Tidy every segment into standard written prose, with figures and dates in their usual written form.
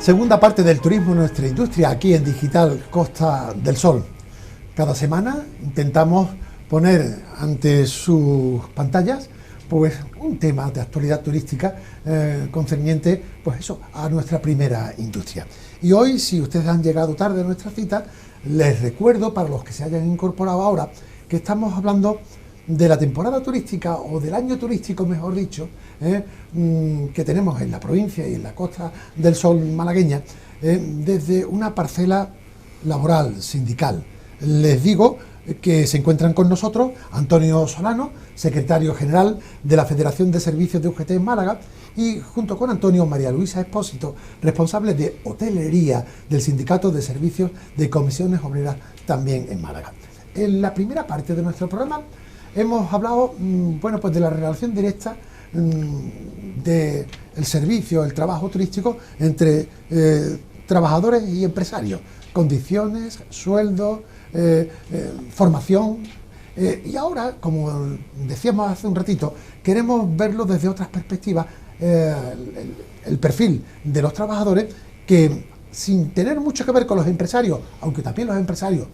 Segunda parte del turismo en nuestra industria, aquí en Digital Costa del Sol. Cada semana intentamos poner ante sus pantallas pues un tema de actualidad turística concerniente pues eso, a nuestra primera industria. Y hoy, si ustedes han llegado tarde a nuestra cita, les recuerdo, para los que se hayan incorporado ahora, que estamos hablando de la temporada turística o del año turístico, mejor dicho, que tenemos en la provincia y en la Costa del Sol malagueña, desde una parcela laboral, sindical. Les digo que se encuentran con nosotros Antonio Solano, secretario general de la Federación de Servicios de UGT en Málaga, y junto con Antonio, María Luisa Expósito, responsable de hotelería del Sindicato de Servicios de Comisiones Obreras también en Málaga. En la primera parte de nuestro programa hemos hablado pues de la relación directa del servicio, el trabajo turístico entre trabajadores y empresarios, condiciones, sueldos, formación, y ahora, como decíamos hace un ratito, queremos verlo desde otras perspectivas, el perfil de los trabajadores que, sin tener mucho que ver con los empresarios, aunque también los empresarios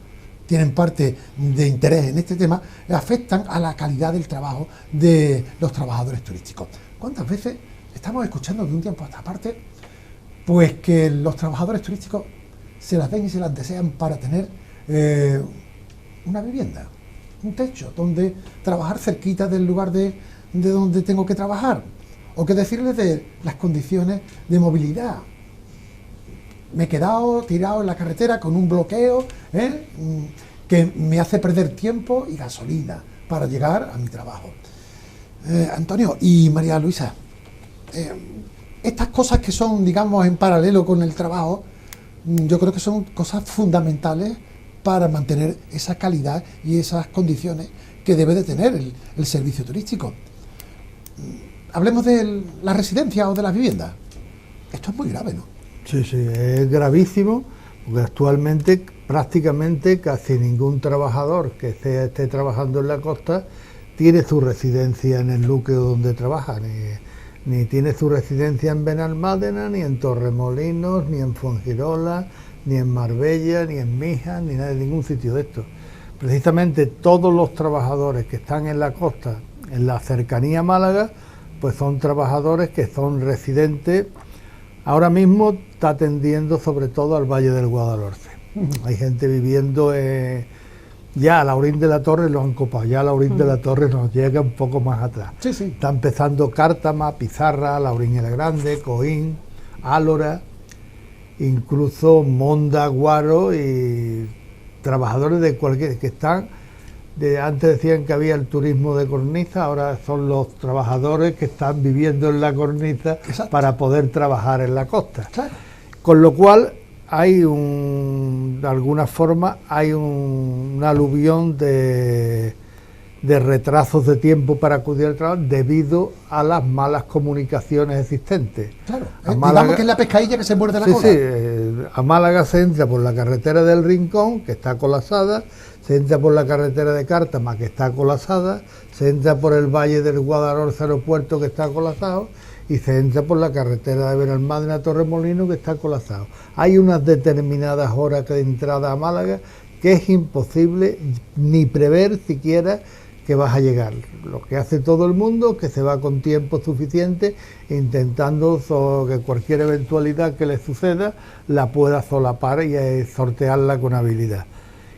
tienen parte de interés en este tema, afectan a la calidad del trabajo de los trabajadores turísticos. ¿Cuántas veces estamos escuchando de un tiempo a esta parte pues que los trabajadores turísticos se las ven y se las desean para tener una vivienda, un techo donde trabajar cerquita del lugar de donde tengo que trabajar? O que decirles de las condiciones de movilidad. Me he quedado tirado en la carretera con un bloqueo que me hace perder tiempo y gasolina para llegar a mi trabajo. Antonio y María Luisa, estas cosas que son, digamos, en paralelo con el trabajo, yo creo que son cosas fundamentales para mantener esa calidad y esas condiciones que debe de tener el servicio turístico. Hablemos de la residencia o de las viviendas. Esto es muy grave, ¿no? Sí, es gravísimo, porque actualmente prácticamente casi ningún trabajador que esté trabajando en la costa tiene su residencia en el núcleo donde trabaja, ni tiene su residencia en Benalmádena, ni en Torremolinos, ni en Fuengirola, ni en Marbella, ni en Mijas, ni nada, de ningún sitio de esto. Precisamente todos los trabajadores que están en la costa, en la cercanía a Málaga, pues son trabajadores que son residentes. Ahora mismo está tendiendo sobre todo al Valle del Guadalhorce. Hay gente viviendo ya a Laurín de la Torre, lo han copado, ya a Laurín de la Torre nos llega un poco más atrás. Sí, sí. Está empezando Cártama, Pizarra, Laurín el Grande, Coín, Álora, incluso Monda, Guaro, y trabajadores de cualquier que están. Antes decían que había el turismo de cornisa, ahora son los trabajadores que están viviendo en la cornisa. Exacto. Para poder trabajar en la costa. Claro. Con lo cual hay de alguna forma hay un aluvión de retrasos de tiempo para acudir al trabajo debido a las malas comunicaciones existentes. Claro, digamos que es la pescadilla que se muerde la cola. Sí, a Málaga se entra por la carretera del Rincón, que está colapsada, se entra por la carretera de Cártama, que está colapsada, se entra por el Valle del Guadalhorce Aeropuerto, que está colapsado, y se entra por la carretera de Benalmádena a Torremolinos, que está colapsado. Hay unas determinadas horas de entrada a Málaga que es imposible ni prever siquiera que vas a llegar. Lo que hace todo el mundo, que se va con tiempo suficiente, intentando que cualquier eventualidad que le suceda la pueda solapar y sortearla con habilidad.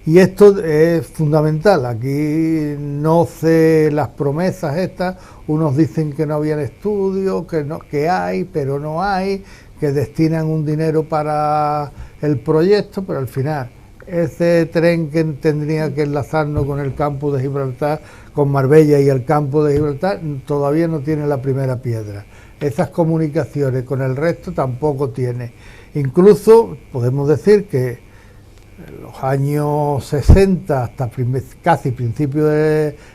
Y esto es fundamental. Aquí no sé las promesas estas, unos dicen que no habían estudios, que hay, pero no hay, que destinan un dinero para el proyecto, pero al final ese tren que tendría que enlazarnos con el campo de Gibraltar, con Marbella y el campo de Gibraltar, todavía no tiene la primera piedra. Esas comunicaciones con el resto tampoco tiene. Incluso podemos decir que en los años 60 hasta casi principios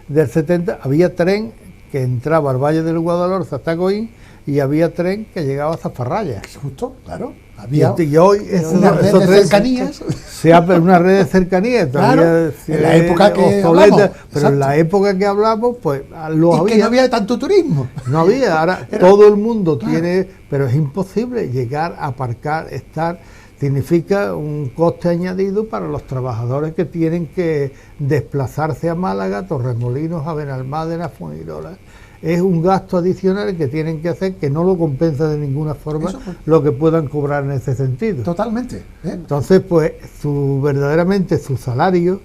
del 70 había tren que entraba al Valle del Guadalhorce hasta Coín y había tren que llegaba hasta Farraya. Justo, claro. Había y hoy una red de cercanías. Una red de cercanías, Claro, en la época que hablamos, pero exacto. en la época que hablamos, pues Que no había tanto turismo. No había, ahora todo el mundo tiene, pero es imposible llegar a aparcar, estar, significa un coste añadido para los trabajadores que tienen que desplazarse a Málaga, Torremolinos, a Benalmádena, Fuengirola. Es un gasto adicional que tienen que hacer que no lo compensa de ninguna forma lo que puedan cobrar en ese sentido. Totalmente. Entonces, pues, verdaderamente su salario,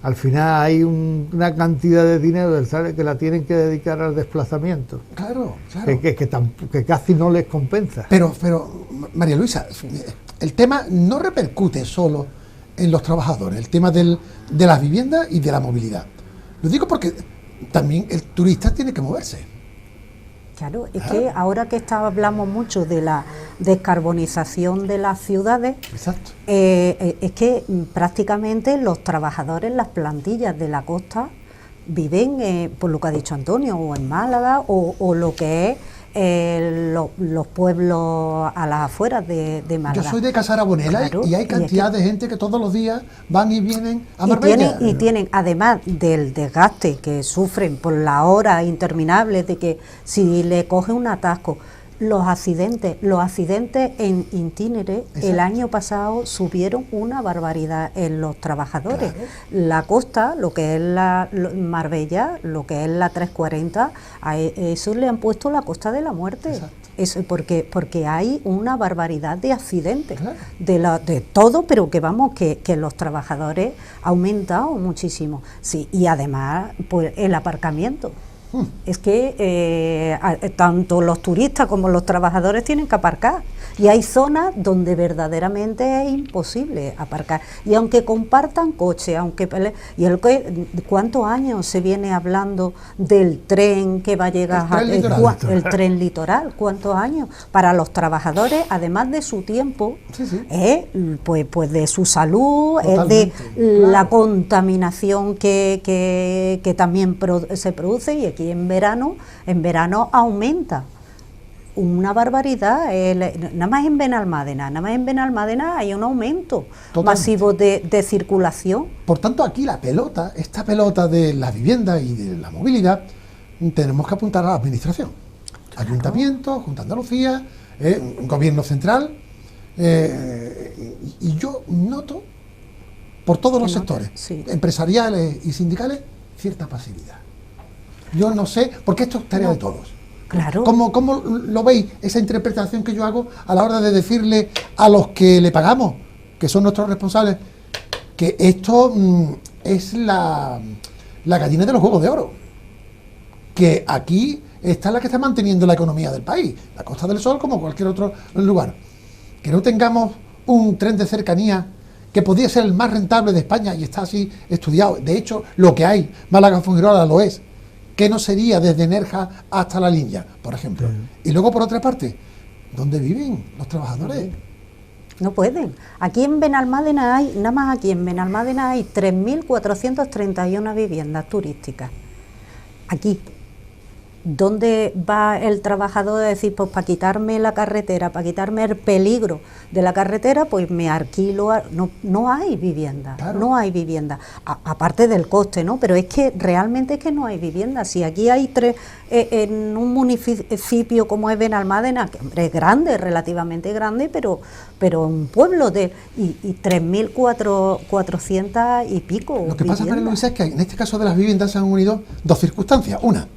al final hay una cantidad de dinero del salario que la tienen que dedicar al desplazamiento. Claro, claro. Que casi no les compensa. Pero, María Luisa, el tema no repercute solo en los trabajadores, el tema de las viviendas y de la movilidad. Lo digo porque también el turista tiene que moverse. Claro, es que ahora que hablamos mucho de la descarbonización de las ciudades, Exacto. Es que prácticamente los trabajadores, las plantillas de la costa, viven, por lo que ha dicho Antonio, o en Málaga, o lo que es los pueblos a las afueras de Málaga. Yo soy de Casarabonela, claro, y hay cantidad de gente que todos los días van y vienen a Marbella. Y tienen, además del desgaste que sufren por las horas interminables de que si le coge un atasco, los accidentes en itinere, el año pasado subieron una barbaridad en los trabajadores. Claro. La costa, lo que es Marbella, lo que es la 340, a eso le han puesto la costa de la muerte. Eso, porque hay una barbaridad de accidentes, claro, de todo, pero que vamos, que los trabajadores ha aumentado muchísimo. Sí, y además, pues el aparcamiento. Es que tanto los turistas como los trabajadores tienen que aparcar, y hay zonas donde verdaderamente es imposible aparcar, y aunque compartan coche, ¿cuántos años se viene hablando del tren que va a llegar el tren litoral? ¿Cuántos años? Para los trabajadores, además de su tiempo, pues de su salud, de la contaminación que también se produce, y aquí en verano aumenta una barbaridad. Nada más en Benalmádena hay un aumento masivo de circulación. Por tanto, aquí esta pelota de la vivienda y de la movilidad, tenemos que apuntar a la administración, claro, Ayuntamiento, Junta de Andalucía, Gobierno central, y yo noto por todos los sectores, empresariales y sindicales, cierta pasividad. Yo no sé, porque esto es tarea de todos. Claro. ¿Cómo lo veis, esa interpretación que yo hago a la hora de decirle a los que le pagamos, que son nuestros responsables, que esto es la gallina de los huevos de oro? Que aquí está la que está manteniendo la economía del país, la Costa del Sol como cualquier otro lugar. Que no tengamos un tren de cercanía que podría ser el más rentable de España y está así estudiado. De hecho, lo que hay, Málaga-Fuengirola lo es. ¿Qué no sería desde Nerja hasta La Línea, por ejemplo? Y luego, por otra parte, ¿dónde viven los trabajadores? No pueden. Aquí en Benalmádena hay 3.431 viviendas turísticas. Aquí. ¿Dónde va el trabajador a decir, pues para quitarme la carretera, para quitarme el peligro de la carretera, pues me alquilo? No hay vivienda, claro, no hay vivienda, aparte del coste, ¿no? Pero es que realmente es que no hay vivienda. Si aquí hay en un municipio como es Benalmádena, que hombre, es grande, relativamente grande, pero un pueblo y 3.400 y pico. Lo que pasa, María Luisa, es que en este caso de las viviendas se han unido dos circunstancias. Una,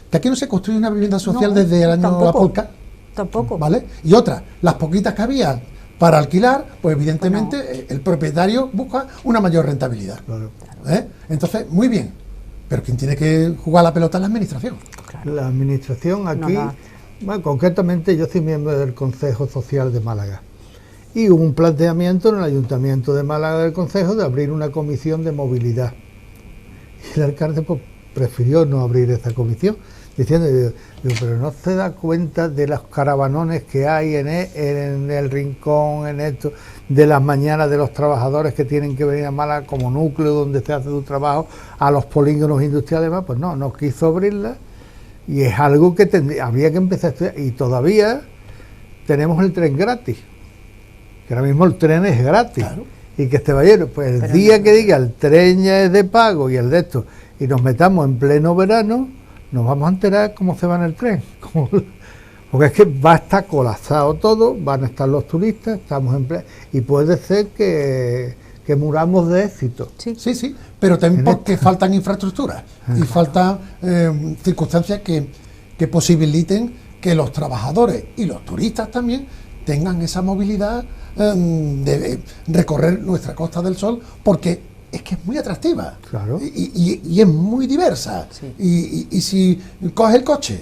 que aquí no se construye una vivienda social desde el año La Polca. Tampoco. ¿Vale? Y otra, las poquitas que había para alquilar, pues evidentemente el propietario busca una mayor rentabilidad. Claro. Entonces, muy bien, pero quien tiene que jugar la pelota es la administración. Claro. La administración aquí, bueno, concretamente yo soy miembro del Consejo Social de Málaga. Y hubo un planteamiento en el Ayuntamiento de Málaga del Consejo de abrir una comisión de movilidad. Y el alcalde pues, prefirió no abrir esa comisión, diciendo, pero no se da cuenta de los caravanones que hay en el Rincón, en esto, de las mañanas de los trabajadores que tienen que venir a Málaga como núcleo donde se hace su trabajo, a los polígonos industriales, pues no quiso abrirla, y es algo que habría que empezar a estudiar, y todavía tenemos el tren gratis. que ahora mismo el tren es gratis. Claro. Y que este vallero, pues el Pero día no, que diga el tren ya es de pago y el de esto, y nos metamos en pleno verano, nos vamos a enterar cómo se va en el tren. Porque es que va a estar colapsado todo, van a estar los turistas, estamos en pleno, y puede ser que muramos de éxito. Sí. Sí, sí, pero también porque faltan infraestructuras y faltan circunstancias que posibiliten que los trabajadores y los turistas también tengan esa movilidad de recorrer nuestra Costa del Sol, porque es que es muy atractiva, Claro. y es muy diversa. Sí. Y si coge el coche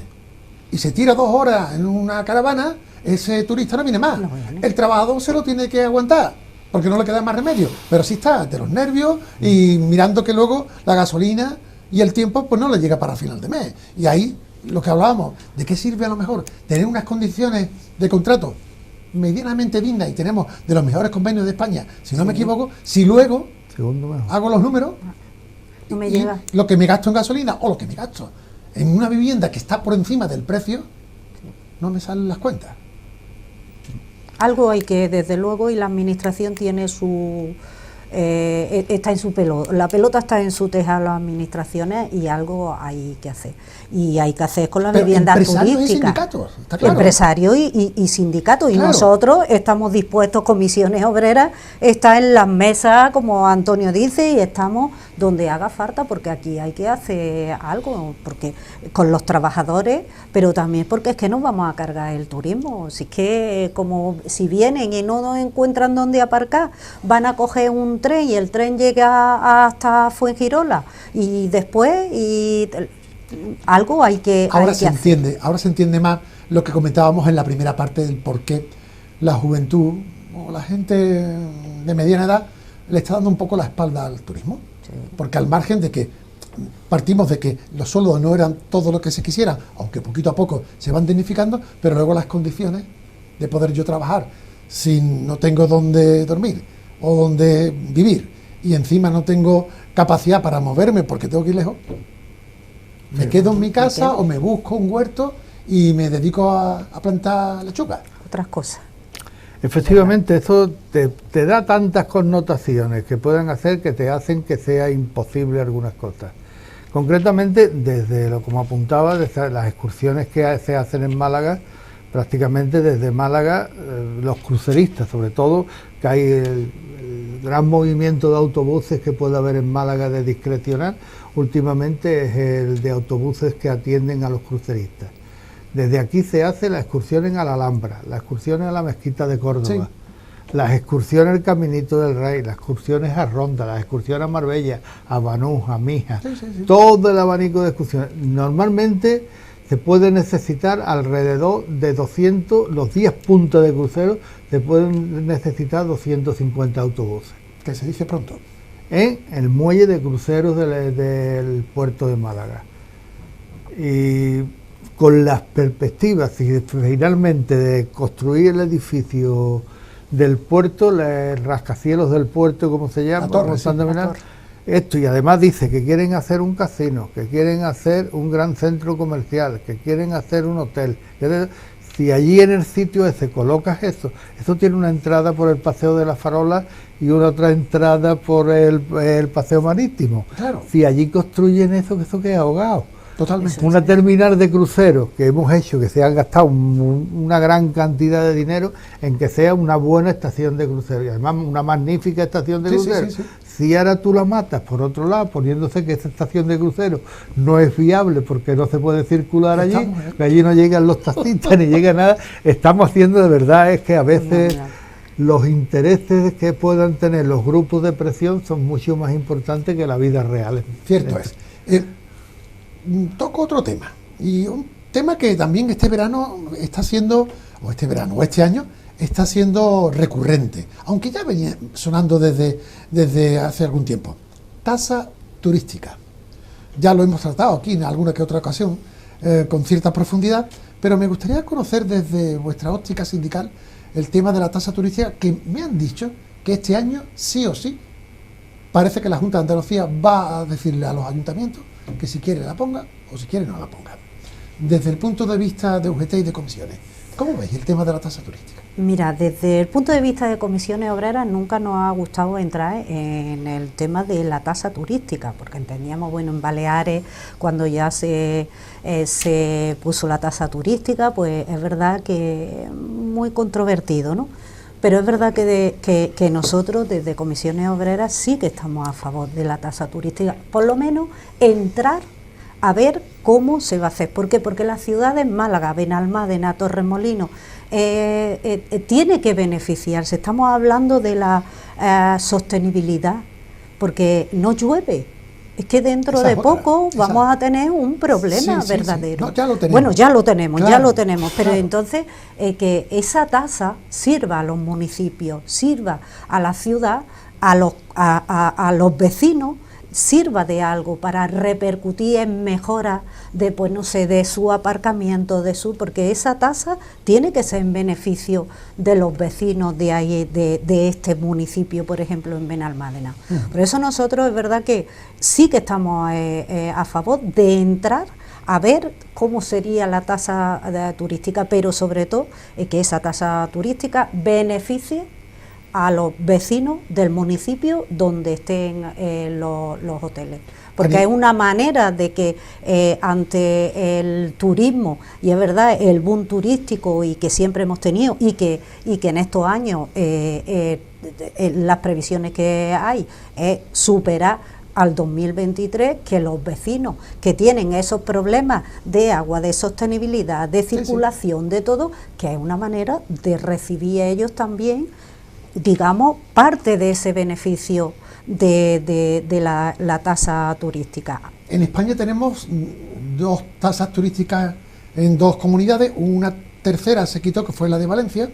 y se tira 2 horas en una caravana, ese turista no viene más. No viene. El trabajador se lo tiene que aguantar, porque no le queda más remedio, pero sí está de los nervios y mirando que luego la gasolina y el tiempo pues no le llega para final de mes. Y ahí lo que hablábamos, ¿de qué sirve a lo mejor tener unas condiciones de contrato medianamente dignas, y tenemos de los mejores convenios de España, si no me equivoco, si luego Segundo mejor. hago los números No me y llega. lo que me gasto en gasolina o lo que me gasto en una vivienda que está por encima del precio, no me salen las cuentas? Algo hay que, desde luego, y la administración tiene su... está en su pelota, la pelota está en su tejado, las administraciones, y algo hay que hacer. Y hay que hacer con la Pero vivienda empresarios y turística. sindicatos, está claro. Empresarios y sindicatos. Y Claro. nosotros estamos dispuestos, comisiones obreras, está en las mesas, como Antonio dice, y estamos donde haga falta, porque aquí hay que hacer algo, porque con los trabajadores, pero también porque es que nos vamos a cargar el turismo. Si es que, como si vienen y no nos encuentran dónde aparcar, van a coger un tren y el tren llega hasta Fuengirola, y después algo hay que Ahora hay se que hacer. ahora se entiende más lo que comentábamos en la primera parte del por qué la juventud o la gente de mediana edad le está dando un poco la espalda al turismo. Sí. Porque al margen de que partimos de que los sueldos no eran todo lo que se quisiera, aunque poquito a poco se van dignificando, pero luego las condiciones de poder yo trabajar si no tengo dónde dormir o dónde vivir, y encima no tengo capacidad para moverme porque tengo que ir lejos, me quedo en mi casa o me busco un huerto y me dedico a plantar lechuga. Otras cosas. Efectivamente, eso te da tantas connotaciones que pueden hacer que te hacen que sea imposible algunas cosas. Concretamente, desde lo como apuntaba, desde las excursiones que se hacen en Málaga, prácticamente desde Málaga, los cruceristas, sobre todo, que hay el gran movimiento de autobuses que puede haber en Málaga de discrecional, últimamente es el de autobuses que atienden a los cruceristas. Desde aquí se hace la excursión en la Alhambra, las excursiones a la Mezquita de Córdoba, las excursiones al Caminito del Rey, las excursiones a Ronda, las excursiones a Marbella, a Banús, a Mija, todo el abanico de excursiones. Normalmente se puede necesitar alrededor de 200, los 10 puntos de crucero se pueden necesitar 250 autobuses. Que se dice pronto. En el muelle de cruceros del puerto de Málaga. Y con las perspectivas finalmente de construir el edificio del puerto, el rascacielos del puerto, como se llama, La torre, como sí, están la denominando, torre. esto, y además dice que quieren hacer un casino, que quieren hacer un gran centro comercial, que quieren hacer un hotel. Si allí en el sitio ese colocas eso tiene una entrada por el Paseo de la Farola y una otra entrada por el Paseo Marítimo. Claro. Si allí construyen eso queda ahogado. Totalmente. Una terminal de cruceros que hemos hecho, que se han gastado una gran cantidad de dinero en que sea una buena estación de cruceros, y además una magnífica estación de Sí, sí, cruceros. sí, sí. Si ahora tú la matas por otro lado, poniéndose que esa estación de cruceros no es viable porque no se puede circular allí, que allí no llegan los taxistas ni llega nada, estamos haciendo de verdad es que a veces los intereses que puedan tener los grupos de presión son mucho más importantes que la vida real. Cierto es. Toco otro tema, y un tema que también este verano está siendo, o este año, está siendo recurrente, aunque ya venía sonando desde hace algún tiempo. Tasa turística. Ya lo hemos tratado aquí en alguna que otra ocasión, con cierta profundidad, pero me gustaría conocer desde vuestra óptica sindical el tema de la tasa turística, que me han dicho que este año, sí o sí, parece que la Junta de Andalucía va a decirle a los ayuntamientos que si quiere la ponga o si quiere no la ponga. Desde el punto de vista de UGT y de comisiones, ¿cómo veis el tema de la tasa turística? Mira, desde el punto de vista de comisiones obreras nunca nos ha gustado entrar en el tema de la tasa turística, porque entendíamos, bueno, en Baleares, cuando ya se puso la tasa turística, pues es verdad que muy controvertido, ¿no? Pero es verdad que nosotros desde comisiones obreras sí que estamos a favor de la tasa turística, por lo menos entrar a ver cómo se va a hacer. ¿Por qué? Porque las ciudades Málaga, Benalmádena, Torremolinos, tiene que beneficiarse. Estamos hablando de la sostenibilidad, porque no llueve. Es que dentro de poco vamos a tener un problema verdadero. No, ya lo tenemos. Bueno, ya lo tenemos, Claro, pero claro. entonces que esa tasa sirva a los municipios, sirva a la ciudad, a los vecinos, sirva de algo para repercutir en mejoras de, pues no sé, de su aparcamiento, porque esa tasa tiene que ser en beneficio de los vecinos de ahí, de este municipio, por ejemplo, en Benalmádena. Por eso nosotros es verdad que sí que estamos a favor de entrar a ver cómo sería la tasa turística, pero sobre todo que esa tasa turística beneficie a los vecinos del municipio donde estén los hoteles. Porque es una manera de que ante el turismo, y es verdad, el boom turístico y que siempre hemos tenido, y que en estos años las previsiones que hay es superar al 2023, que los vecinos que tienen esos problemas de agua, de sostenibilidad, de circulación, de todo, que es una manera de recibir ellos también, digamos, parte de ese beneficio de la tasa turística. En España tenemos 2 tasas turísticas en 2 comunidades, una tercera se quitó, que fue la de Valencia,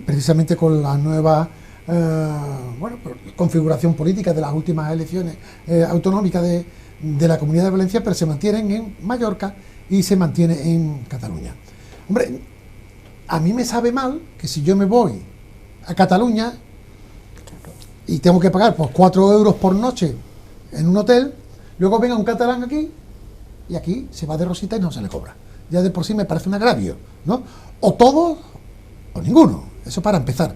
precisamente con la nueva configuración política de las últimas elecciones autonómicas de la Comunidad de Valencia, pero se mantienen en Mallorca y se mantiene en Cataluña. Hombre, a mí me sabe mal que si yo me voy a Cataluña y tengo que pagar pues 4 euros por noche en un hotel, luego venga un catalán aquí y aquí se va de rosita y no se le cobra. Ya de por sí me parece un agravio, ¿no? O todos o ninguno. Eso para empezar.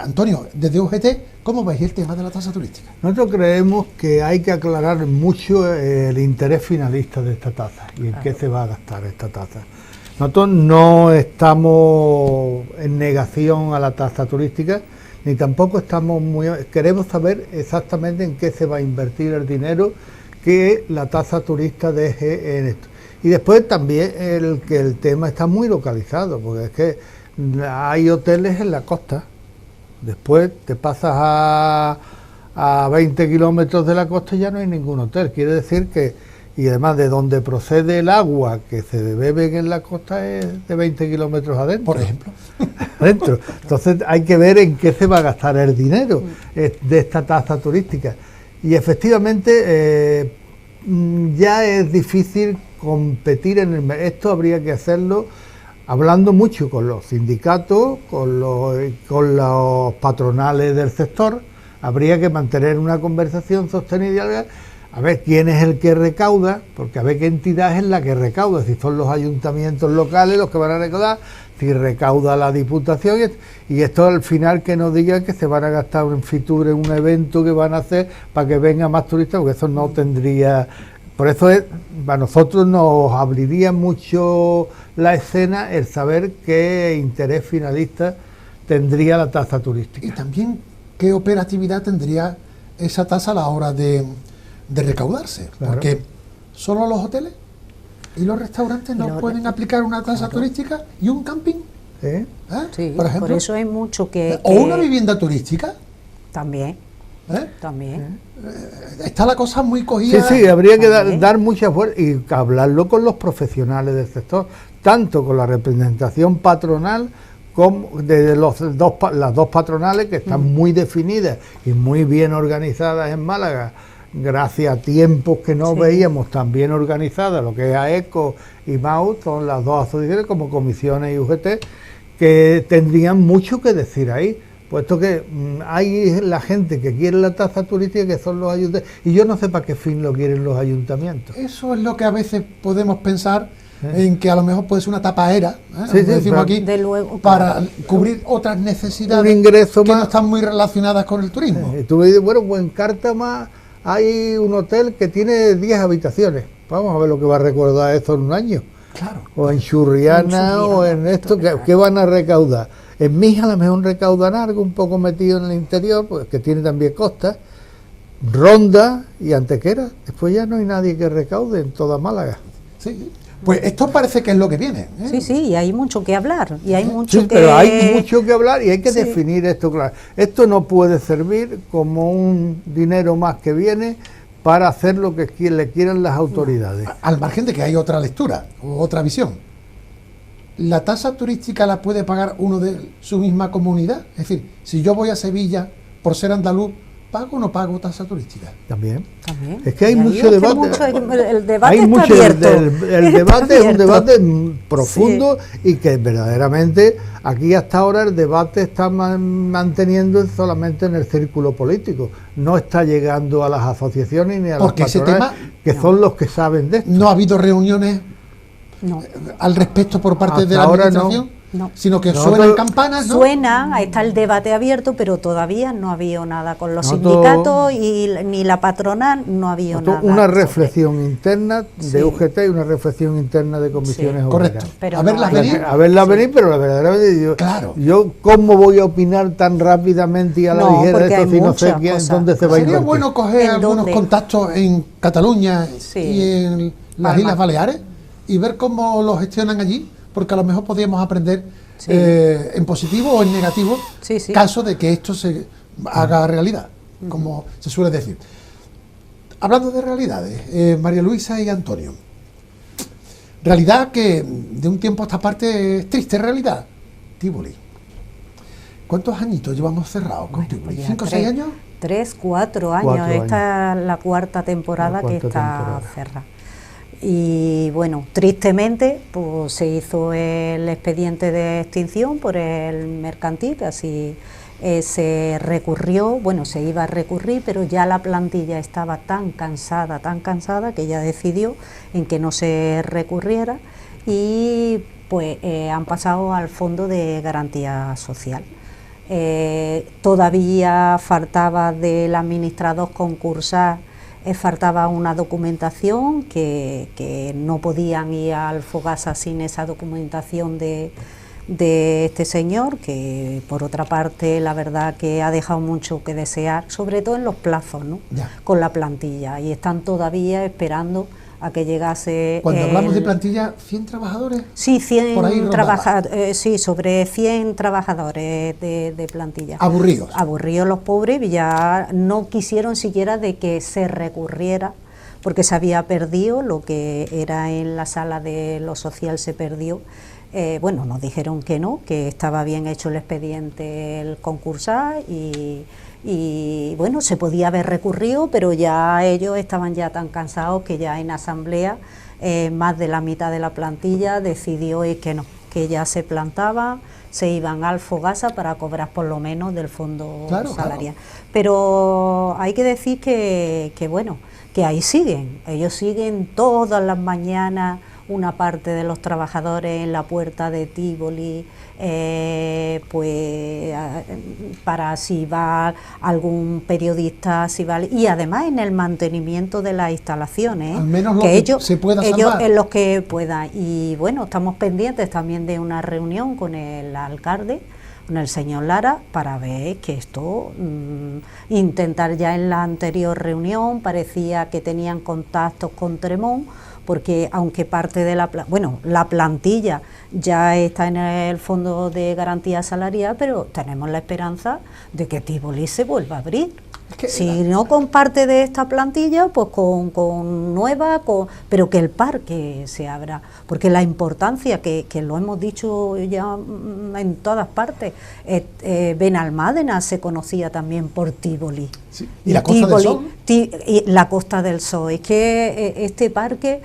Antonio, desde UGT, ¿cómo veis el tema de la tasa turística? Nosotros creemos que hay que aclarar mucho el interés finalista de esta tasa y en qué se va a gastar esta tasa. Nosotros no estamos en negación a la tasa turística, ni tampoco queremos saber exactamente en qué se va a invertir el dinero que la tasa turista deje en esto. Y después también que el tema está muy localizado, porque es que hay hoteles en la costa, después te pasas a 20 kilómetros de la costa y ya no hay ningún hotel. Quiere decir que, y además de donde procede el agua que se bebe en la costa es de 20 kilómetros adentro. Por ejemplo. Adentro. Entonces hay que ver en qué se va a gastar el dinero de esta tasa turística. Y efectivamente ya es difícil competir en el mercado. Esto habría que hacerlo hablando mucho con los sindicatos, con los patronales del sector. Habría que mantener una conversación sostenida, a ver quién es el que recauda, porque a ver qué entidad es la que recauda, si son los ayuntamientos locales los que van a recaudar, si recauda la Diputación, y esto al final que nos digan que se van a gastar en Fitur, en un evento que van a hacer para que venga más turistas, porque eso no tendría. Por eso para nosotros nos abriría mucho la escena el saber qué interés finalista tendría la tasa turística. Y también qué operatividad tendría esa tasa a la hora de recaudarse, Claro. Porque solo los hoteles y los restaurantes no pueden aplicar una tasa turística, y un camping, ¿Eh? Sí, por ejemplo, eso hay mucho o una vivienda turística, También, ¿eh? también. Está la cosa muy cogida. Sí, habría que También. dar mucha fuerza y hablarlo con los profesionales del sector, tanto con la representación patronal como de las dos patronales que están muy definidas y muy bien organizadas en Málaga, gracias a tiempos que no veíamos tan bien organizadas, lo que es AECO y MAU, son las dos asociaciones como comisiones y UGT, que tendrían mucho que decir ahí, puesto que hay la gente que quiere la tasa turística, que son los ayuntamientos, y yo no sé para qué fin lo quieren los ayuntamientos. Eso es lo que a veces podemos pensar, en que a lo mejor puede ser una tapadera, Sí, sí, decimos claro. aquí, De luego, para claro. cubrir otras necesidades Un ingreso que más. no están muy relacionadas con el turismo. Y tú me dices, bueno, pues en Cártama hay un hotel que tiene 10 habitaciones. Vamos a ver lo que va a recordar esto en un año. Claro. O en Churriana, o en esto, ¿qué van a recaudar? En Mija a lo mejor recaudan algo, un poco metido en el interior, pues que tiene también costas, Ronda y Antequera. Después ya no hay nadie que recaude en toda Málaga. Sí. Pues esto parece que es lo que viene. Sí, sí, y hay mucho que hablar, y hay mucho Sí, que... pero hay mucho que hablar y hay que Sí. definir esto claro. Esto no puede servir como un dinero más que viene para hacer lo que le quieran las autoridades. Al margen de que hay otra lectura o otra visión. ¿La tasa turística la puede pagar uno de su misma comunidad? Es decir, si yo voy a Sevilla por ser andaluz, ¿pago o no pago tasa turística? También. También. Es que hay Y ahí mucho es que debate. el debate Hay está mucho, abierto. el Está debate es un abierto. debate profundo y que verdaderamente aquí hasta ahora el debate está manteniendo solamente en el círculo político. No está llegando a las asociaciones ni a Porque las ese patronales, tema que no. son los que saben de esto. No ha habido reuniones No. al respecto por parte de Hasta la ahora administración, no. sino que Nosotros- suenan campanas, ¿no? Suena, está el debate abierto, pero todavía no ha habido nada con los Nosotros- sindicatos y ni la patronal, no ha habido nada. Una sobre- reflexión interna de Sí. UGT y una reflexión interna de comisiones Sí. Correcto. obreras. Pero a no verlas hay- venir. A verla venir, pero la verdaderamente yo, Claro. yo cómo voy a opinar tan rápidamente y a la No, ligera de porque esto hay si no sé muchas quién, cosas. dónde se va a Sería invertir. bueno coger ¿En algunos dónde? contactos en Cataluña Sí. y en las Palma. Islas Baleares y ver cómo lo gestionan allí, porque a lo mejor podríamos aprender Sí. en positivo o en negativo, Sí, sí. caso de que esto se haga realidad, como se suele decir. Hablando de realidades, María Luisa y Antonio, realidad que de un tiempo a esta parte es triste realidad, Tívoli. ¿Cuántos añitos llevamos cerrados con Tívoli? Ya ¿5 o 6 tres- años? 3, 4 años. 4 años. Esta es la cuarta temporada La que cuarta está temporada. cerrada. Y bueno, tristemente, pues se hizo el expediente de extinción por el mercantil, así se recurrió, bueno, se iba a recurrir, pero ya la plantilla estaba tan cansada, que ella decidió en que no se recurriera y pues han pasado al Fondo de Garantía Social. Todavía faltaba del administrador concursal, faltaba una documentación que no podían ir al Fogasa sin esa documentación de este señor, que por otra parte la verdad que ha dejado mucho que desear, sobre todo en los plazos, ¿no? Ya. Con la plantilla, y están todavía esperando a que llegase. Cuando hablamos de plantilla, 100 trabajadores. Sí, 100 Por ahí rondaba. sí, sobre 100 trabajadores de plantilla. Aburridos. Aburridos los pobres, y ya no quisieron siquiera de que se recurriera, porque se había perdido lo que era en la sala de lo social, se perdió. Bueno, nos dijeron que no, que estaba bien hecho el expediente, el concursal, y bueno, se podía haber recurrido, pero ya ellos estaban ya tan cansados que ya en asamblea más de la mitad de la plantilla decidió que no, que ya se plantaba, se iban al Fogasa para cobrar por lo menos del fondo Claro, salarial. Pero hay que decir que bueno, que ahí siguen, ellos siguen todas las mañanas, una parte de los trabajadores en la puerta de Tívoli, pues para si va algún periodista, si va, y además en el mantenimiento de las instalaciones, Al menos lo que se pueda salvar. en los que puedan. Y bueno, estamos pendientes también de una reunión con el alcalde, con el señor Lara, para ver que esto, intentar ya en la anterior reunión, parecía que tenían contactos con Tremont, porque aunque parte de la plantilla ya está en el Fondo de Garantía Salarial, pero tenemos la esperanza de que Tívoli se vuelva a abrir. Es que Si no con parte de esta plantilla, pues con nueva, pero que el parque se abra, porque la importancia, que lo hemos dicho ya en todas partes, Benalmádena se conocía también por Tívoli. Sí. ¿Y la Costa del Sol? Y la Costa del Sol. Es que este parque,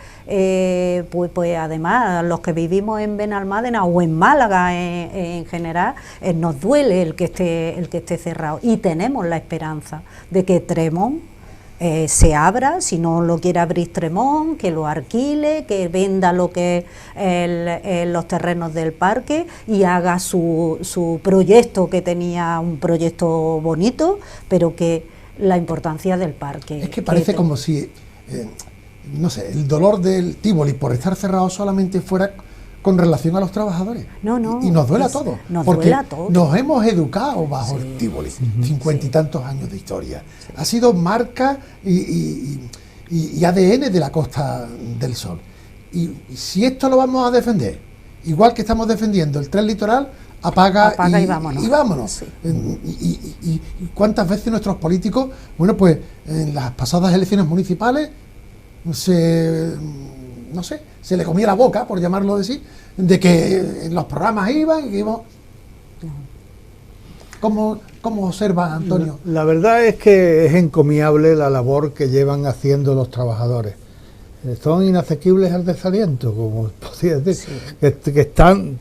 pues además, los que vivimos en Benalmádena o en Málaga en general, nos duele el que esté cerrado. Y tenemos la esperanza de que Tremont se abra, si no lo quiere abrir Tremont, que lo alquile, que venda lo que es los terrenos del parque y haga su proyecto, que tenía un proyecto bonito, pero que la importancia del parque. Es que parece como si, no sé, el dolor del Tívoli por estar cerrado solamente fuera con relación a los trabajadores. No, y nos duele a todos. Porque nos hemos educado bajo el Tívoli, 50 y tantos años de historia. Sí. Ha sido marca y ADN de la Costa del Sol. Y si esto lo vamos a defender, igual que estamos defendiendo el tren litoral, apaga y vámonos. Y vámonos. Sí. Y cuántas veces nuestros políticos, bueno, pues en las pasadas elecciones municipales se le comía la boca, por llamarlo así, de que en los programas iban y que íbamos. ¿Cómo observa, Antonio? La verdad es que es encomiable la labor que llevan haciendo los trabajadores. Son inasequibles al desaliento, como podría decir, que están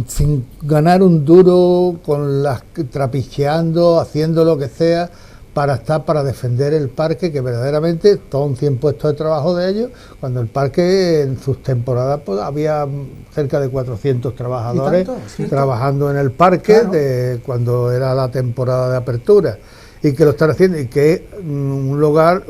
sin ganar un duro, trapicheando, haciendo lo que sea para defender el parque, que verdaderamente son 100 puestos de trabajo de ellos, cuando el parque en sus temporadas pues, había cerca de 400 trabajadores trabajando en el parque, claro, cuando era la temporada de apertura, y que lo están haciendo, y que es un lugar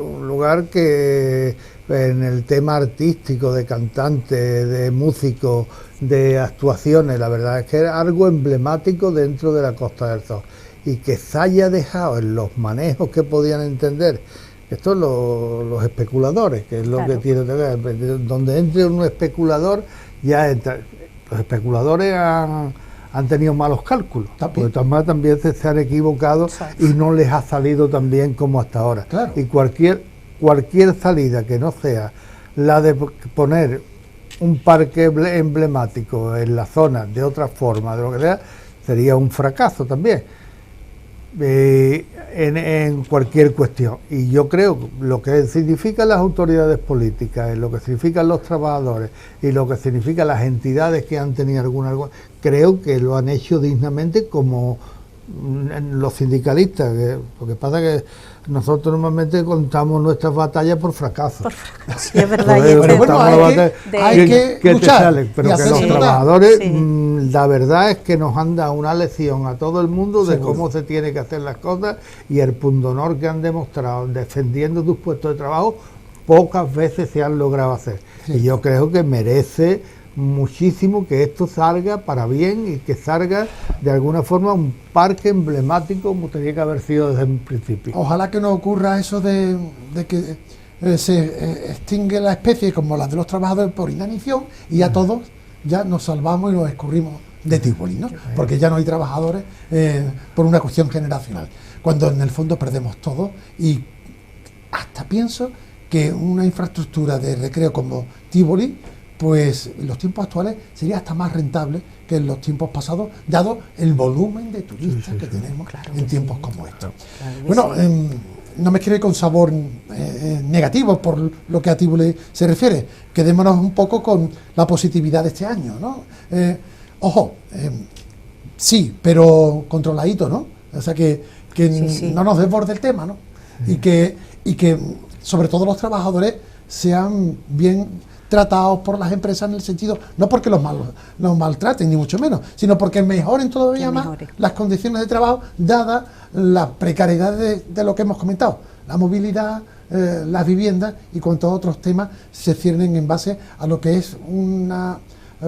que en el tema artístico, de cantantes, de músicos, de actuaciones, la verdad es que es algo emblemático dentro de la Costa del Sol, y que se haya dejado en los manejos que podían entender, esto es los especuladores, que es lo que tiene que ver, donde entre un especulador ya entra. Los especuladores han tenido malos cálculos, porque de todas maneras también se han equivocado y no les ha salido tan bien como hasta ahora. Claro. Y cualquier salida que no sea la de poner un parque emblemático en la zona de otra forma, de lo que sea, sería un fracaso también. En cualquier cuestión, y yo creo lo que significan las autoridades políticas, lo que significan los trabajadores y lo que significan las entidades que han tenido alguna, creo que lo han hecho dignamente, como los sindicalistas, lo que pasa es que nosotros normalmente contamos nuestras batallas por fracaso. Sí, es verdad. Hay que luchar, pero que los trabajadores, la verdad es que nos han dado una lección a todo el mundo de cómo se tiene que hacer las cosas, y el pundonor que han demostrado defendiendo tus puestos de trabajo pocas veces se han logrado hacer. Y yo creo que merece muchísimo que esto salga para bien y que salga de alguna forma un parque emblemático como tenía que haber sido desde un principio. Ojalá que no ocurra eso de que se extingue la especie como la de los trabajadores por inanición y a todos ya nos salvamos y nos escurrimos de Tívoli, ¿no? Porque ya no hay trabajadores por una cuestión generacional, cuando en el fondo perdemos todo. Y hasta pienso que una infraestructura de recreo como Tívoli, pues en los tiempos actuales sería hasta más rentable que en los tiempos pasados, dado el volumen de turistas que tenemos en tiempos como estos. Bueno, no me quiero ir con sabor negativo por lo que a Tívoli se refiere. Quedémonos un poco con la positividad de este año, ¿no? Sí, pero controladito, ¿no? O sea, que no nos desborde el tema, ¿no? Y que sobre todo los trabajadores sean bien tratados por las empresas, en el sentido, no porque los maltraten ni mucho menos, sino porque mejoren todavía más las condiciones de trabajo, dada la precariedad de lo que hemos comentado, la movilidad, las viviendas y cuantos otros temas se ciernen en base a lo que es una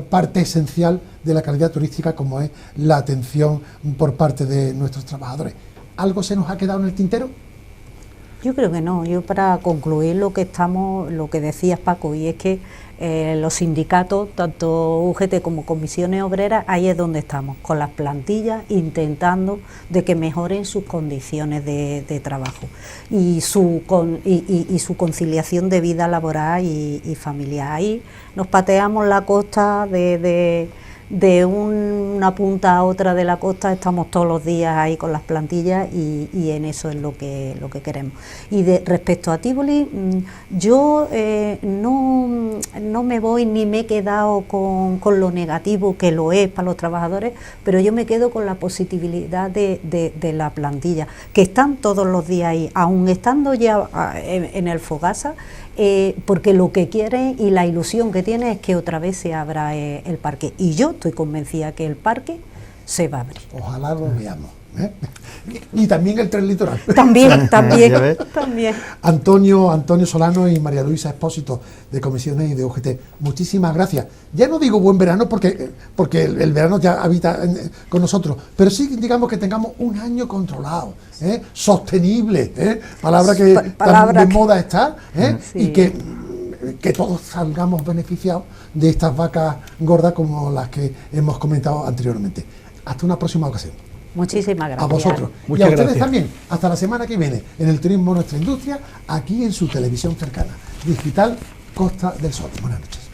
parte esencial de la calidad turística, como es la atención por parte de nuestros trabajadores. ¿Algo se nos ha quedado en el tintero? Yo creo que no. Yo, para concluir lo que decías, Paco, y es que los sindicatos, tanto UGT como comisiones obreras, ahí es donde estamos, con las plantillas, intentando de que mejoren sus condiciones de trabajo y su conciliación de vida laboral y familiar. Ahí nos pateamos la costa de de una punta a otra de la costa estamos todos los días ahí con las plantillas y en eso es lo que queremos. Y respecto a Tívoli, yo no me voy ni me he quedado con lo negativo que lo es para los trabajadores, pero yo me quedo con la positividad de la plantilla, que están todos los días ahí, aun estando ya en el Fogasa, porque lo que quieren y la ilusión que tiene es que otra vez se abra el parque, y yo estoy convencida que el parque se va a abrir. Ojalá lo veamos, ¿eh? Y también el tren litoral. También. Antonio Solano y María Luisa Expósito, de Comisiones y de UGT, muchísimas gracias. Ya no digo buen verano porque el verano ya habita con nosotros, pero sí digamos que tengamos un año controlado, sostenible, palabra que tan de moda está, sí. Y que todos salgamos beneficiados de estas vacas gordas como las que hemos comentado anteriormente. Hasta una próxima ocasión. Muchísimas gracias. A vosotros. Muchas y a ustedes gracias. también. Hasta la semana que viene en el Turismo Nuestra Industria, aquí en su televisión cercana. Digital Costa del Sol. Buenas noches.